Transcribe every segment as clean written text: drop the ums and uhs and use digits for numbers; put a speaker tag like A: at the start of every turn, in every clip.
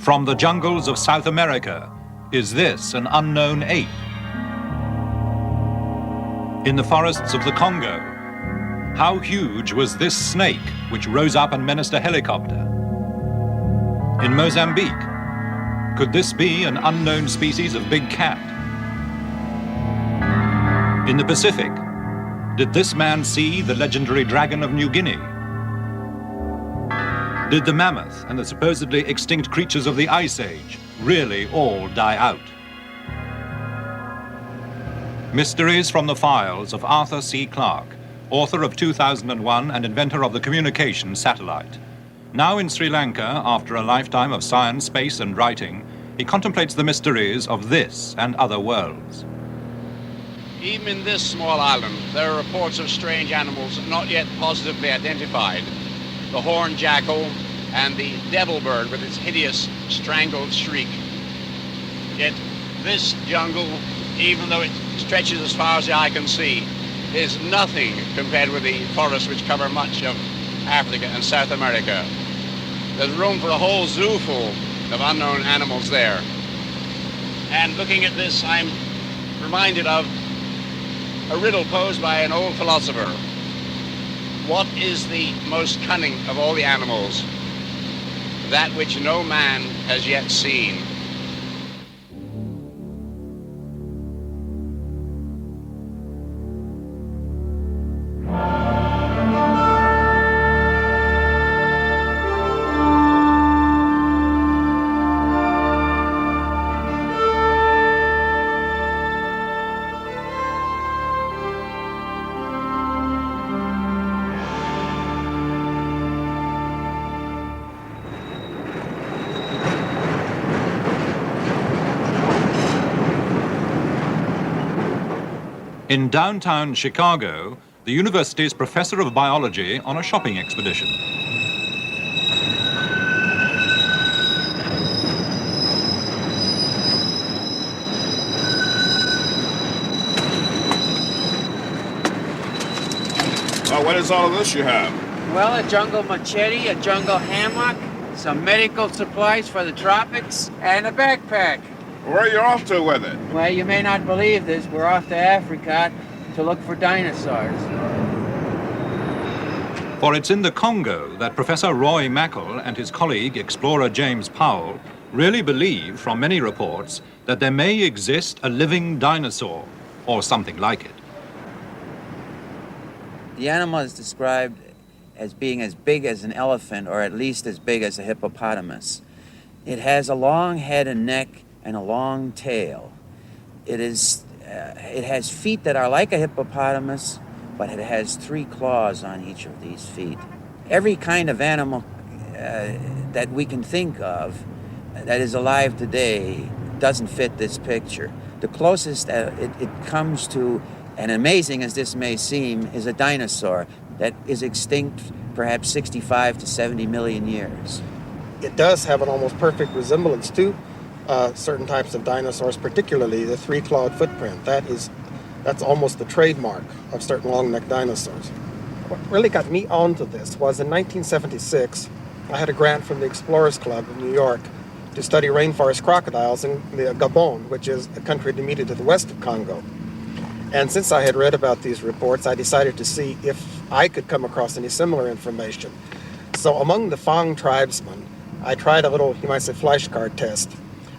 A: From the jungles of South America, is this an unknown ape? In the forests of the Congo, how huge was this snake which rose up and menaced a helicopter? In Mozambique, could this be an unknown species of big cat? In the Pacific, did this man see the legendary dragon of New Guinea? Did the mammoth and the supposedly extinct creatures of the Ice Age really all die out? Mysteries from the Files of Arthur C. Clarke, author of 2001 and inventor of the communication satellite. Now in Sri Lanka, after a lifetime of science, space, and writing, he contemplates the mysteries of this and other worlds.
B: Even in this small island, there are reports of strange animals not yet positively identified. The horned jackal and the devil bird with its hideous strangled shriek. Yet this jungle, even though it stretches as far as the eye can see, is nothing compared with the forests which cover much of Africa and South America. There's room for a whole zoo full of unknown animals there. And looking at this, I'm reminded of a riddle posed by an old philosopher. What is the most cunning of all the animals? That which no man has yet seen.
A: In downtown Chicago, the university's professor of biology on a shopping expedition.
C: What is all of this you have?
D: Well, a jungle machete, a jungle hammock, some medical supplies for the tropics, and a backpack.
C: Where are you off to with it?
D: Well, you may not believe this. We're off to Africa to look for dinosaurs.
A: For it's in the Congo that Professor Roy Mackal and his colleague, explorer James Powell, really believe, from many reports, that there may exist a living dinosaur, or something like it.
D: The animal is described as being as big as an elephant, or at least as big as a hippopotamus. It has a long head and neck and a long tail. It has feet that are like a hippopotamus, but it has 3 claws on each of these feet. Every kind of animal that we can think of that is alive today doesn't fit this picture. The closest it comes to, and amazing as this may seem, is a dinosaur that is extinct perhaps 65 to 70 million years.
E: It does have an almost perfect resemblance to certain types of dinosaurs, particularly the 3-clawed footprint. That's almost the trademark of certain long-necked dinosaurs. What really got me onto this was in 1976, I had a grant from the Explorers Club of New York to study rainforest crocodiles in the Gabon, which is a country immediately to the west of Congo. And since I had read about these reports, I decided to see if I could come across any similar information. So among the Fang tribesmen, I tried a little, you might say, flashcard test.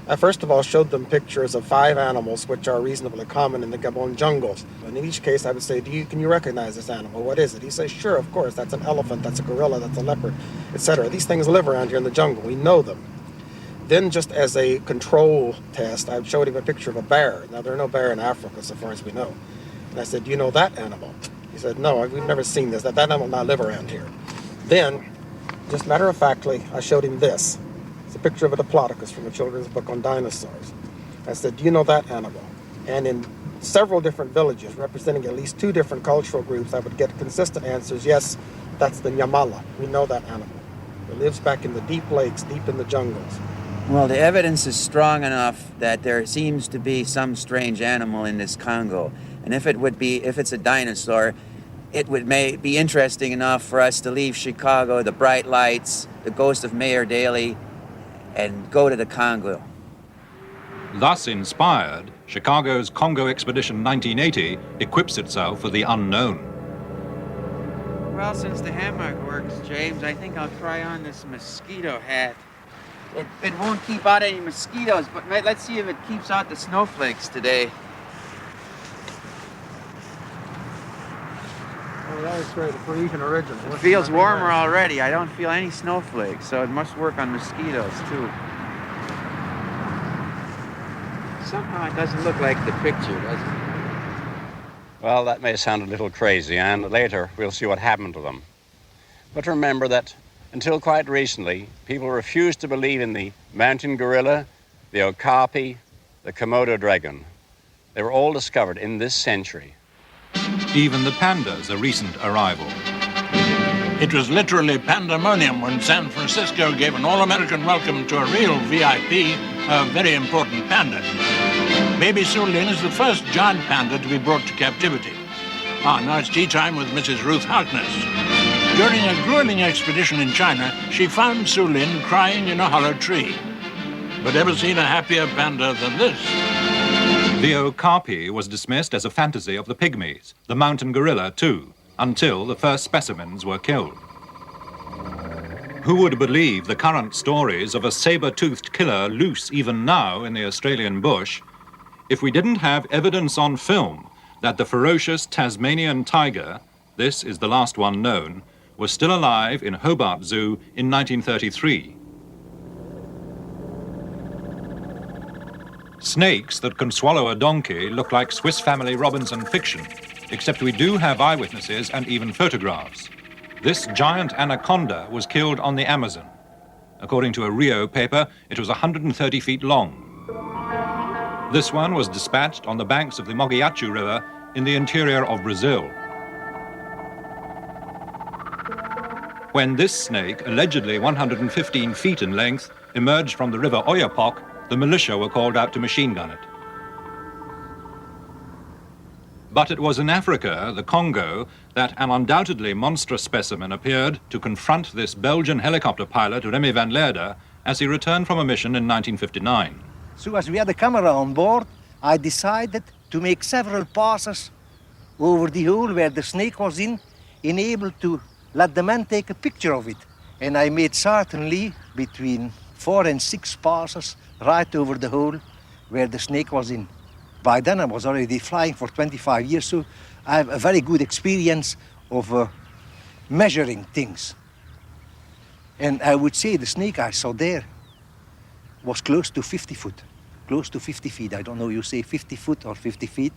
E: I first of all showed them pictures of 5 animals which are reasonably common in the Gabon jungles. And in each case I would say, can you recognize this animal? What is it? He says, sure, of course, that's an elephant, that's a gorilla, that's a leopard, etc. These things live around here in the jungle, we know them. Then just as a control test, I showed him a picture of a bear. Now there are no bear in Africa so far as we know. And I said, do you know that animal? He said, no, we've never seen this. That animal not live around here. Then, just matter-of-factly, I showed him this. It's a picture of a diplodocus from a children's book on dinosaurs. I said, do you know that animal? And in several different villages, representing at least 2 different cultural groups, I would get consistent answers. Yes, that's the Nyamala. We know that animal. It lives back in the deep lakes, deep in the jungles.
D: Well, the evidence is strong enough that there seems to be some strange animal in this Congo. And if it's a dinosaur, it may be interesting enough for us to leave Chicago, the bright lights, the ghost of Mayor Daley, and go to the Congo.
A: Thus inspired, Chicago's Congo Expedition 1980 equips itself for the unknown.
D: Well, since the hammock works, James, I think I'll try on this mosquito hat. It won't keep out any mosquitoes, but let's see if it keeps out the snowflakes today.
E: Oh, that is great. For Parisian original.
D: It feels warmer already. I don't feel any snowflakes, so it must work on mosquitoes, too. Somehow it doesn't look like the picture, does it?
B: Well, that may sound a little crazy, and later we'll see what happened to them. But remember that until quite recently, people refused to believe in the mountain gorilla, the okapi, the Komodo dragon. They were all discovered in this century.
A: Even the panda's a recent arrival.
F: It was literally pandemonium when San Francisco gave an all-American welcome to a real VIP, a very important panda. Baby Su Lin is the first giant panda to be brought to captivity. Now it's tea time with Mrs. Ruth Harkness. During a grueling expedition in China, she found Su Lin crying in a hollow tree. But ever seen a happier panda than this?
A: The okapi was dismissed as a fantasy of the pygmies, the mountain gorilla too, until the first specimens were killed. Who would believe the current stories of a saber-toothed killer loose even now in the Australian bush if we didn't have evidence on film that the ferocious Tasmanian tiger, this is the last one known, was still alive in Hobart Zoo in 1933. Snakes that can swallow a donkey look like Swiss Family Robinson fiction, except we do have eyewitnesses and even photographs. This giant anaconda was killed on the Amazon. According to a Rio paper, it was 130 feet long. This one was dispatched on the banks of the Mogiachu River in the interior of Brazil. When this snake, allegedly 115 feet in length, emerged from the river Oyapock, the militia were called out to machine gun it. But it was in Africa, the Congo, that an undoubtedly monstrous specimen appeared to confront this Belgian helicopter pilot, Remy van Leerde, as he returned from a mission in 1959.
G: So as we had a camera on board, I decided to make several passes over the hole where the snake was in able to let the men take a picture of it. And I made certainly between 4 and 6 passes right over the hole where the snake was in. By then I was already flying for 25 years, so I have a very good experience of measuring things. And I would say the snake I saw there was close to 50 foot. Close to 50 feet. I don't know, you say 50 foot or 50 feet,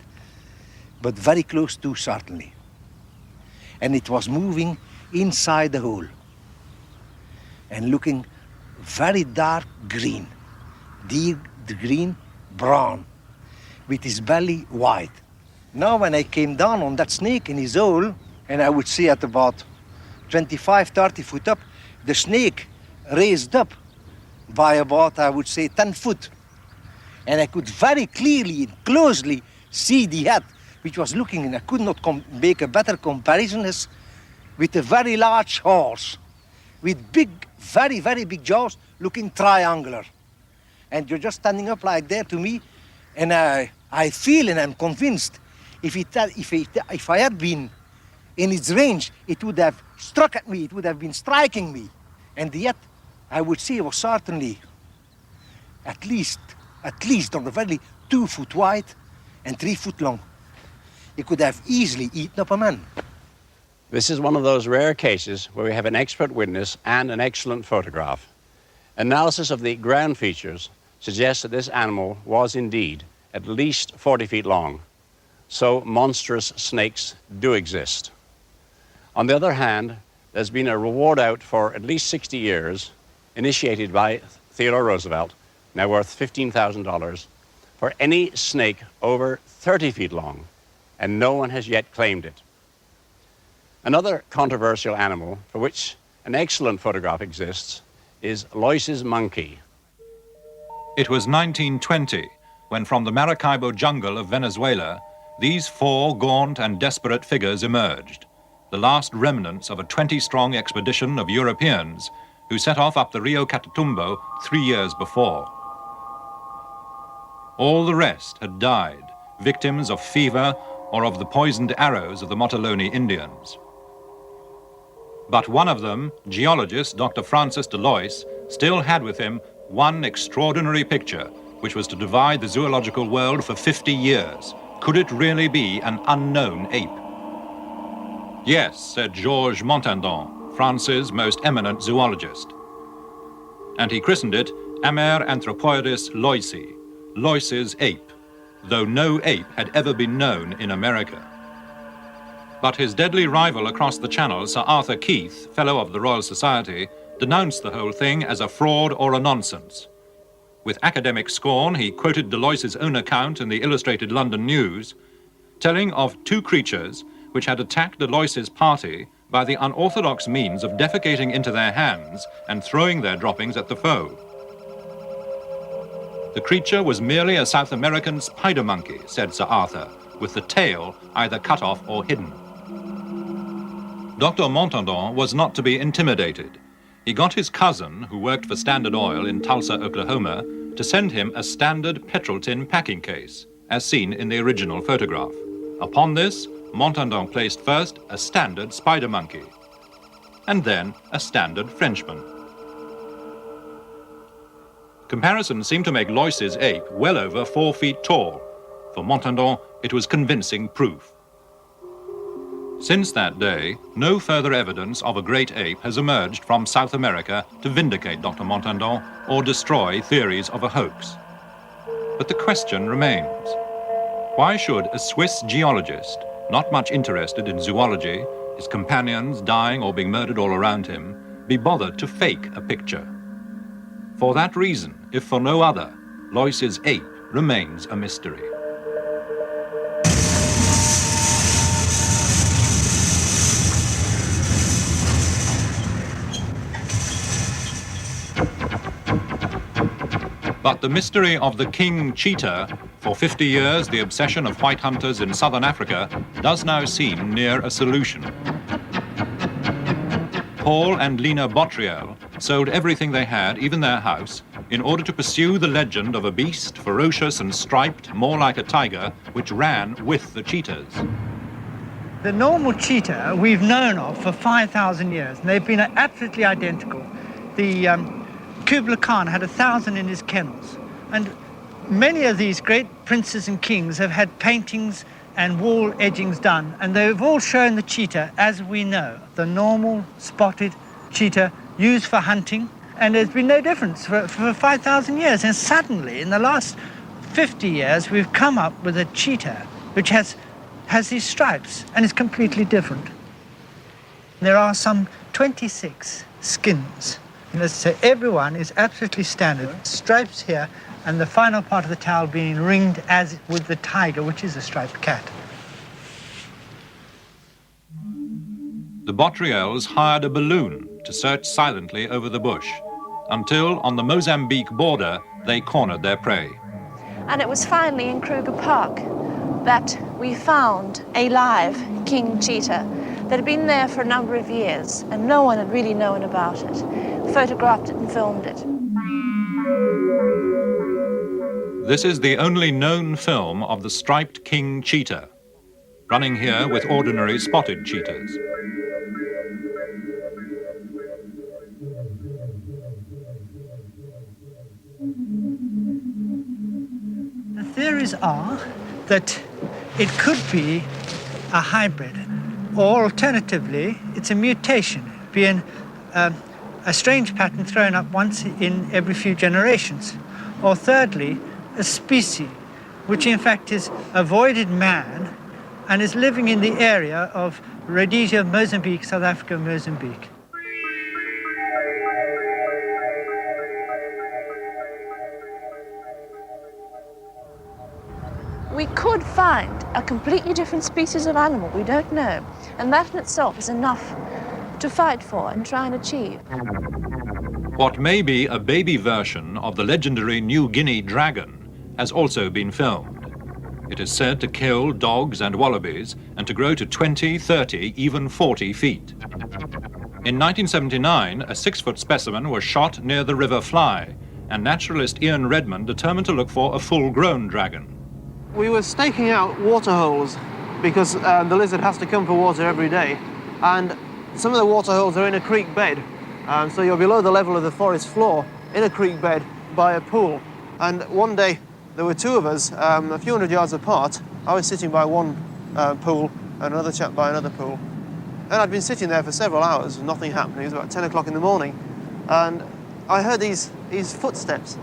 G: but very close to, certainly. And it was moving inside the hole and looking very dark green, deep green, brown, with his belly white. Now when I came down on that snake in his hole, and I would say at about 25, 30 foot up, the snake raised up by about, I would say, 10 foot. And I could very clearly and closely see the head, which was looking, and I could not make a better comparison, as with a very large horse, with big, very, very big jaws, looking triangular. And you're just standing up like there to me, and I feel and I'm convinced if I had been in its range, it would have struck at me, it would have been striking me. And yet, I would say it was certainly at least on the very 2 foot wide and 3 foot long. It could have easily eaten up a man.
B: This is one of those rare cases where we have an expert witness and an excellent photograph. Analysis of the ground features suggests that this animal was indeed at least 40 feet long. So monstrous snakes do exist. On the other hand, there's been a reward out for at least 60 years, initiated by Theodore Roosevelt, now worth $15,000, for any snake over 30 feet long, and no one has yet claimed it. Another controversial animal for which an excellent photograph exists is Lois's monkey.
A: It was 1920 when from the Maracaibo jungle of Venezuela, these 4 gaunt and desperate figures emerged, the last remnants of a 20-strong expedition of Europeans who set off up the Rio Catatumbo 3 years before. All the rest had died, victims of fever or of the poisoned arrows of the Motilone Indians. But one of them, geologist Dr. Francis de Lois, still had with him one extraordinary picture, which was to divide the zoological world for 50 years. Could it really be an unknown ape? Yes, said Georges Montandon, France's most eminent zoologist. And he christened it Amer Anthropoidis loisi, Lois's ape, though no ape had ever been known in America. But his deadly rival across the Channel, Sir Arthur Keith, Fellow of the Royal Society, denounced the whole thing as a fraud or a nonsense. With academic scorn, he quoted Delois's own account in the Illustrated London News, telling of two creatures which had attacked Delois's party by the unorthodox means of defecating into their hands and throwing their droppings at the foe. The creature was merely a South American spider monkey, said Sir Arthur, with the tail either cut off or hidden. Dr. Montandon was not to be intimidated. He got his cousin, who worked for Standard Oil in Tulsa, Oklahoma, to send him a standard petrol tin packing case, as seen in the original photograph. Upon this, Montandon placed first a standard spider monkey, and then a standard Frenchman. Comparisons seemed to make Lois's ape well over 4 feet tall. For Montandon, it was convincing proof. Since that day, no further evidence of a great ape has emerged from South America to vindicate Dr. Montandon or destroy theories of a hoax. But the question remains, why should a Swiss geologist, not much interested in zoology, his companions dying or being murdered all around him, be bothered to fake a picture? For that reason, if for no other, Lois's ape remains a mystery. But the mystery of the king cheetah, for 50 years the obsession of white hunters in southern Africa, does now seem near a solution. Paul and Lena Bottriel sold everything they had, even their house, in order to pursue the legend of a beast, ferocious and striped, more like a tiger, which ran with the cheetahs.
H: The normal cheetah we've known of for 5,000 years, and they've been absolutely identical. The Kubla Khan had 1,000 in his kennels, and many of these great princes and kings have had paintings and wall edgings done, and they've all shown the cheetah as we know, the normal spotted cheetah used for hunting, and there's been no difference for 5,000 years. And suddenly, in the last 50 years, we've come up with a cheetah which has these stripes and is completely different. There are some 26 skins. And as I say, everyone is absolutely standard. Stripes here, and the final part of the tail being ringed as with the tiger, which is a striped cat.
A: The Bottriels hired a balloon to search silently over the bush, until on the Mozambique border, they cornered their prey.
I: And it was finally in Kruger Park that we found a live king cheetah that had been there for a number of years, and no one had really known about it. Photographed it and filmed it.
A: This is the only known film of the striped king cheetah, running here with ordinary spotted cheetahs.
H: The theories are that it could be a hybrid, or alternatively, it's a mutation, being a strange pattern thrown up once in every few generations. Or thirdly, a species, which in fact is avoided man and is living in the area of Rhodesia, Mozambique, South Africa, Mozambique.
I: We could find a completely different species of animal, we don't know. And that in itself is enough to fight for and try and achieve.
A: What may be a baby version of the legendary New Guinea dragon has also been filmed. It is said to kill dogs and wallabies and to grow to 20, 30, even 40 feet. In 1979, a 6-foot specimen was shot near the River Fly, and naturalist Ian Redmond determined to look for a full-grown dragon.
J: We were staking out water holes because the lizard has to come for water every day, and some of the water holes are in a creek bed, so you're below the level of the forest floor in a creek bed by a pool. And one day there were two of us a few hundred yards apart. I was sitting by one pool and another chap by another pool, and I'd been sitting there for several hours with nothing happening. It was about 10 o'clock in the morning, and I heard these footsteps.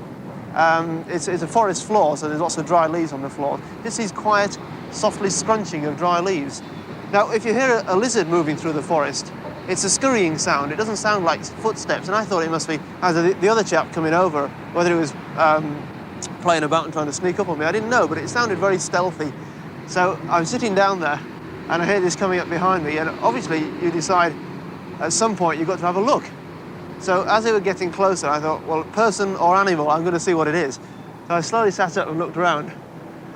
J: It's a forest floor, so there's lots of dry leaves on the floor. Just these quiet, softly scrunching of dry leaves. Now, if you hear a lizard moving through the forest, it's a scurrying sound. It doesn't sound like footsteps, and I thought it must be either the other chap coming over, whether it was playing about and trying to sneak up on me. I didn't know, but it sounded very stealthy. So I'm sitting down there, and I hear this coming up behind me, and obviously you decide at some point you've got to have a look. So as they were getting closer, I thought, well, person or animal, I'm going to see what it is. So I slowly sat up and looked around,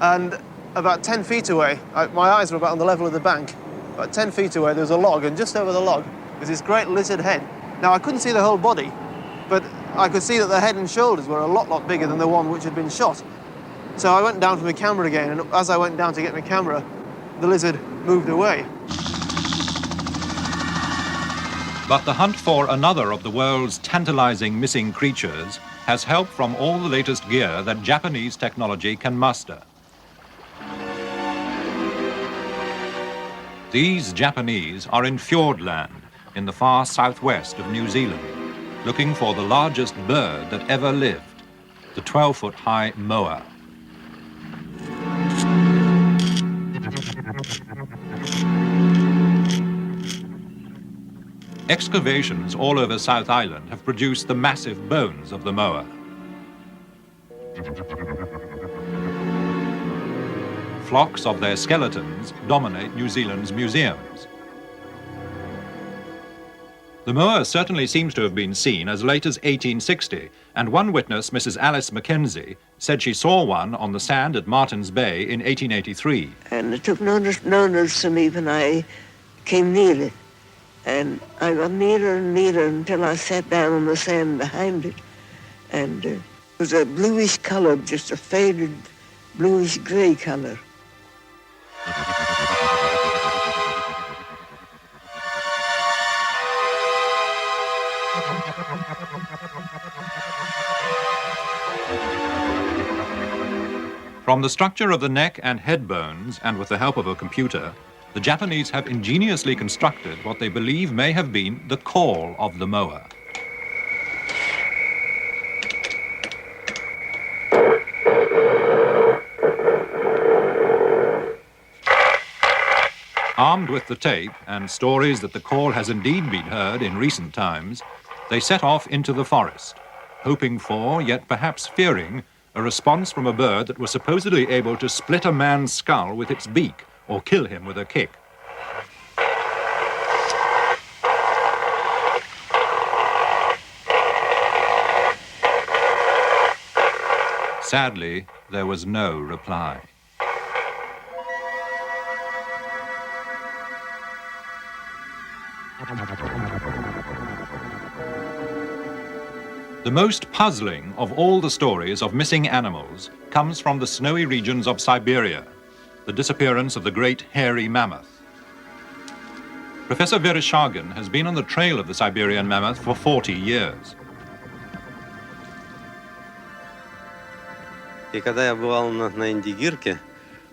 J: and about 10 feet away, my eyes were about on the level of the bank, about 10 feet away there was a log, and just over the log was this great lizard head. Now I couldn't see the whole body, but I could see that the head and shoulders were a lot bigger than the one which had been shot. So I went down for my camera again, and as I went down to get my camera, the lizard moved away.
A: But the hunt for another of the world's tantalizing missing creatures has help from all the latest gear that Japanese technology can muster. These Japanese are in Fjordland, in the far southwest of New Zealand, looking for the largest bird that ever lived, the 12-foot-high moa. Excavations all over South Island have produced the massive bones of the moa. Flocks of their skeletons dominate New Zealand's museums. The moa certainly seems to have been seen as late as 1860, and one witness, Mrs. Alice Mackenzie, said she saw one on the sand at Martin's Bay in 1883.
K: And it took no notice of me when I came near it. And I got nearer and nearer until I sat down on the sand behind it. And it was a bluish color, just a faded bluish gray color.
A: From the structure of the neck and head bones, and with the help of a computer, the Japanese have ingeniously constructed what they believe may have been the call of the moa. Armed with the tape and stories that the call has indeed been heard in recent times, they set off into the forest, hoping for, yet perhaps fearing, a response from a bird that was supposedly able to split a man's skull with its beak or kill him with a kick. Sadly, there was no reply. The most puzzling of all the stories of missing animals comes from the snowy regions of Siberia, the disappearance of the great hairy mammoth. Professor Vereshchagin has been on the trail of the Siberian mammoth for 40 years.
L: И когда я бывал на Индигирке,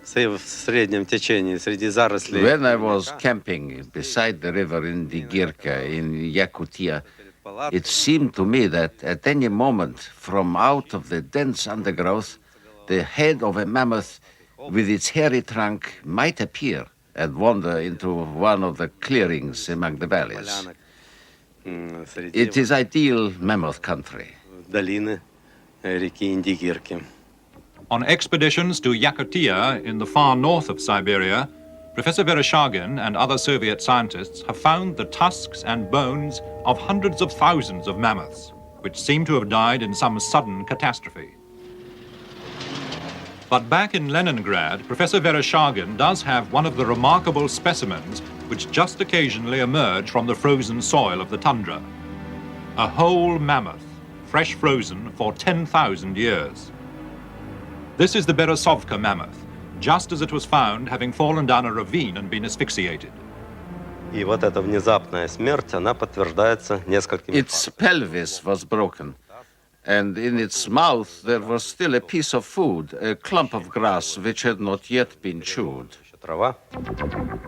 L: в среднем течении, среди зарослей...
M: When I was camping beside the river in Digirka in Yakutia, it seemed to me that at any moment from out of the dense undergrowth, the head of a mammoth with its hairy trunk might appear and wander into one of the clearings among the valleys. It is ideal mammoth country.
L: Долины реки Индигирки.
A: On expeditions to Yakutia in the far north of Siberia, Professor Vereshchagin and other Soviet scientists have found the tusks and bones of hundreds of thousands of mammoths, which seem to have died in some sudden catastrophe. But back in Leningrad, Professor Vereshchagin does have one of the remarkable specimens which just occasionally emerge from the frozen soil of the tundra. A whole mammoth, fresh frozen for 10,000 years. This is the Berezovka mammoth, just as it was found having fallen down a ravine and been asphyxiated.
L: И вот эта внезапная смерть, она подтверждается несколькими
M: Its pelvis was broken, and in its mouth there was still a piece of food, a clump of grass which had not yet been chewed.
L: трава.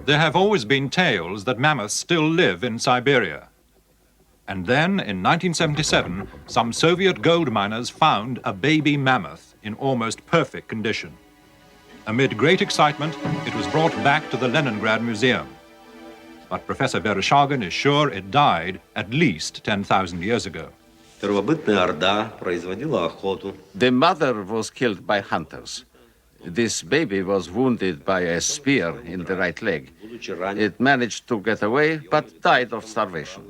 A: There have always been tales that mammoths still live in Siberia. And then, in 1977, some Soviet gold miners found a baby mammoth in almost perfect condition. Amid great excitement, it was brought back to the Leningrad Museum. But Professor Vereshchagin is sure it died at least 10,000 years ago.
L: Первобытная орда производила охоту.
M: The mother was killed by hunters. This baby was wounded by a spear in the right leg. It managed to get away, but died of starvation.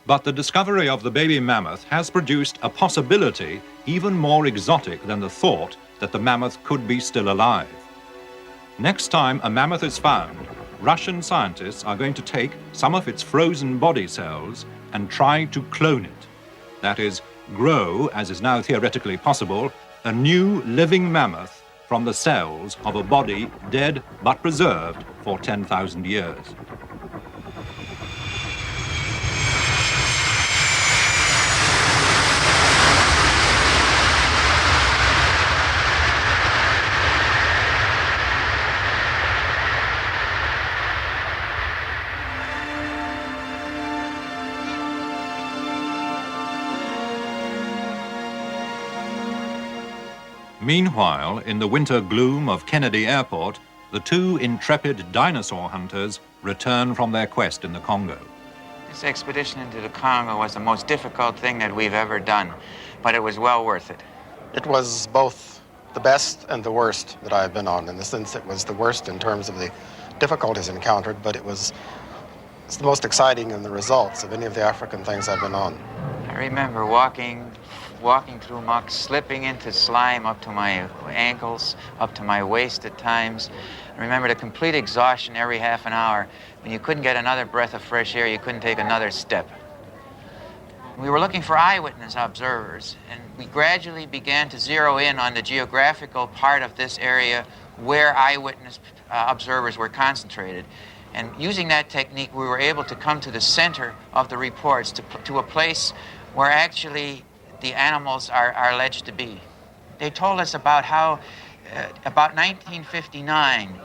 A: But the discovery of the baby mammoth has produced a possibility even more exotic than the thought that the mammoth could be still alive. Next time a mammoth is found, Russian scientists are going to take some of its frozen body cells and try to clone it. That is, grow, as is now theoretically possible, a new living mammoth from the cells of a body dead but preserved for 10,000 years. Meanwhile, in the winter gloom of Kennedy Airport, the two intrepid dinosaur hunters return from their quest in the Congo.
N: This expedition into the Congo was the most difficult thing that we've ever done, but it was well worth it.
E: It was both the best and the worst that I've been on. In the sense, it was the worst in terms of the difficulties encountered, but it's the most exciting in the results of any of the African things I've been on.
N: I remember walking through muck, slipping into slime up to my ankles, up to my waist at times. I remember the complete exhaustion every half an hour. When you couldn't get another breath of fresh air, you couldn't take another step. We were looking for eyewitness observers, and we gradually began to zero in on the geographical part of this area where eyewitness observers were concentrated. And using that technique, we were able to come to the center of the reports, to a place where actually the animals are alleged to be. They told us about how, about 1959,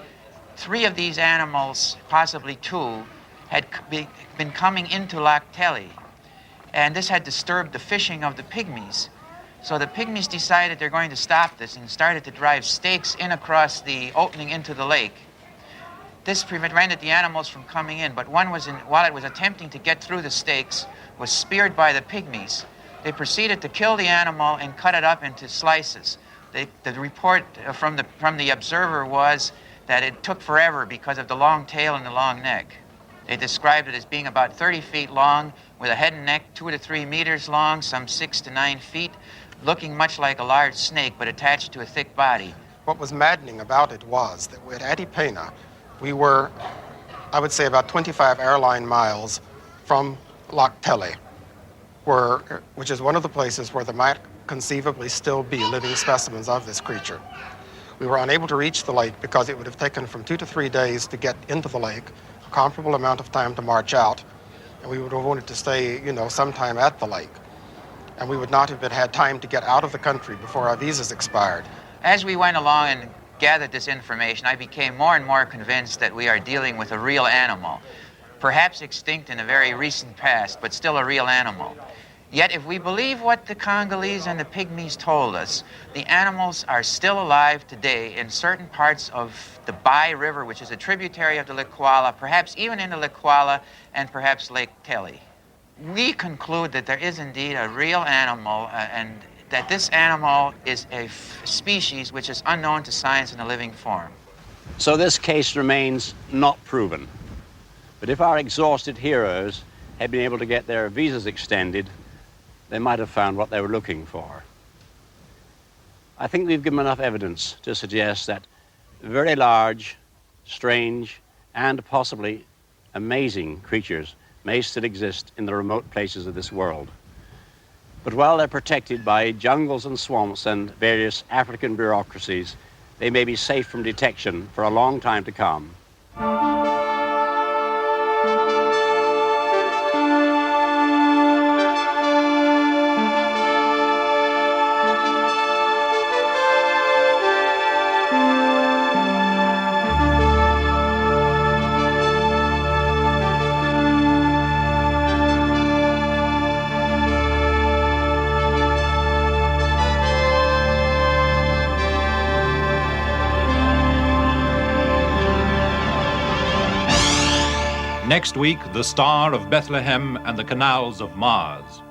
N: 3 of these animals, possibly 2, had been coming into Lac Telly. And this had disturbed the fishing of the pygmies. So the pygmies decided they're going to stop this and started to drive stakes in across the opening into the lake. This prevented the animals from coming in, but one was while it was attempting to get through the stakes, was speared by the pygmies. They proceeded to kill the animal and cut it up into slices. The report from the observer was that it took forever because of the long tail and the long neck. They described it as being about 30 feet long, with a head and neck 2 to 3 meters long, some 6 to 9 feet, looking much like a large snake, but attached to a thick body.
E: What was maddening about it was that at Adipena, we were, I would say, about 25 airline miles from Lac Telly, which is one of the places where there might conceivably still be living specimens of this creature. We were unable to reach the lake because it would have taken from 2 to 3 days to get into the lake, a comparable amount of time to march out, and we would have wanted to stay, sometime at the lake. And we would not have had time to get out of the country before our visas expired.
N: As we went along and gathered this information, I became more and more convinced that we are dealing with a real animal, perhaps extinct in a very recent past, but still a real animal. Yet if we believe what the Congolese and the pygmies told us, the animals are still alive today in certain parts of the Bai River, which is a tributary of the Likwala, perhaps even in the Likwala and perhaps Lake Telly. We conclude that there is indeed a real animal and that this animal is a species which is unknown to science in a living form.
B: So this case remains not proven. But if our exhausted heroes had been able to get their visas extended, they might have found what they were looking for. I think we've given enough evidence to suggest that very large, strange, and possibly amazing creatures may still exist in the remote places of this world. But while they're protected by jungles and swamps and various African bureaucracies, they may be safe from detection for a long time to come.
A: Next week, the Star of Bethlehem and the Canals of Mars.